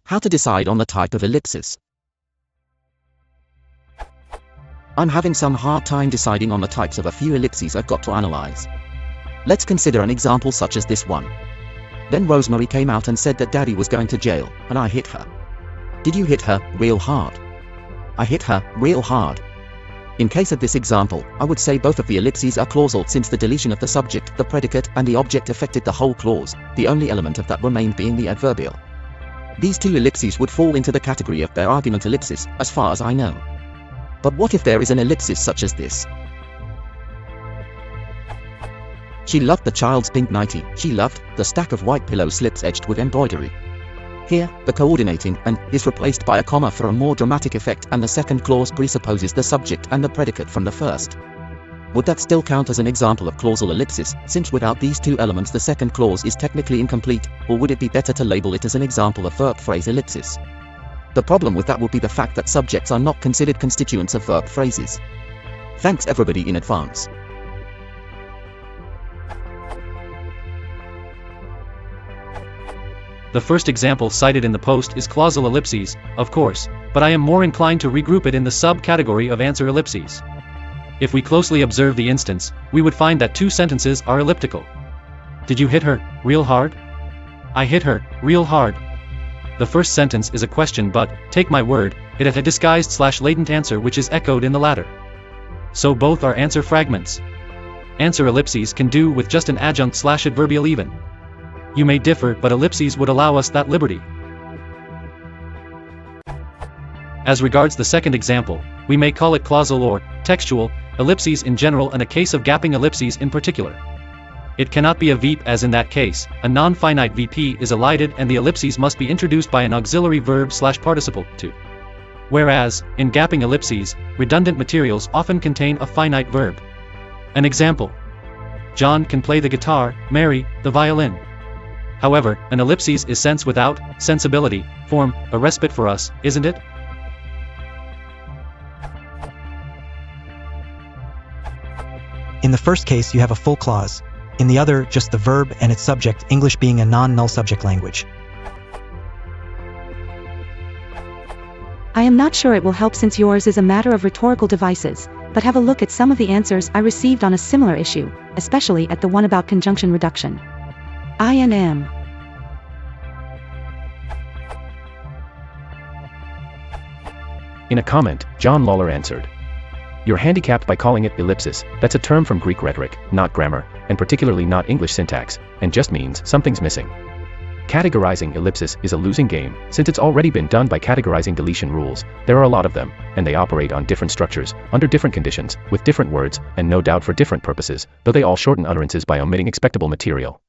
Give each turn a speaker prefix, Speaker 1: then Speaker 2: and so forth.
Speaker 1: How to decide on the type of ellipsis. I'm having some hard time deciding on the types of a few ellipses I've got to analyze. Let's consider an example such as this one. Then Rosemary came out and said that Daddy was going to jail, and I hit her. Did you hit her real hard? I hit her real hard. In case of this example, I would say both of the ellipses are clausal since the deletion of the subject, the predicate, and the object affected the whole clause, the only element of that remained being the adverbial. These two ellipses would fall into the category of bare argument ellipsis, as far as I know. But what if there is an ellipsis such as this? She loved the child's pink nightie. She loved the stack of white pillow slips edged with embroidery. Here, the coordinating "and" is replaced by a comma for a more dramatic effect, and the second clause presupposes the subject and the predicate from the first. Would that still count as an example of clausal ellipsis, since without these two elements the second clause is technically incomplete, or would it be better to label it as an example of verb phrase ellipsis? The problem with that would be the fact that subjects are not considered constituents of verb phrases. Thanks everybody in advance.
Speaker 2: The first example cited in the post is clausal ellipses, of course, but I am more inclined to regroup it in the subcategory of answer ellipses. If we closely observe the instance, we would find that two sentences are elliptical. Did you hit her real hard? I hit her real hard. The first sentence is a question, but, take my word, it has a disguised / latent answer which is echoed in the latter. So both are answer fragments. Answer ellipses can do with just an adjunct / adverbial even. You may differ, but ellipses would allow us that liberty. As regards the second example, we may call it clausal or textual ellipses in general and a case of gapping ellipses in particular. It cannot be a VP as in that case, a non-finite VP is elided and the ellipses must be introduced by an auxiliary verb / participle, to. Whereas, in gapping ellipses, redundant materials often contain a finite verb. An example. John can play the guitar, Mary, the violin. However, an ellipsis is sense without sensibility, form, a respite for us, isn't it?
Speaker 3: In the first case you have a full clause. In the other, just the verb and its subject, English being a non-null subject language.
Speaker 4: I am not sure it will help since yours is a matter of rhetorical devices, but have a look at some of the answers I received on a similar issue, especially at the one about conjunction reduction. INM.
Speaker 5: In a comment, John Lawler answered, "You're handicapped by calling it ellipsis. That's a term from Greek rhetoric, not grammar, and particularly not English syntax, and just means something's missing. Categorizing ellipsis is a losing game, since it's already been done by categorizing deletion rules. There are a lot of them, and they operate on different structures, under different conditions, with different words, and no doubt for different purposes, though they all shorten utterances by omitting expectable material.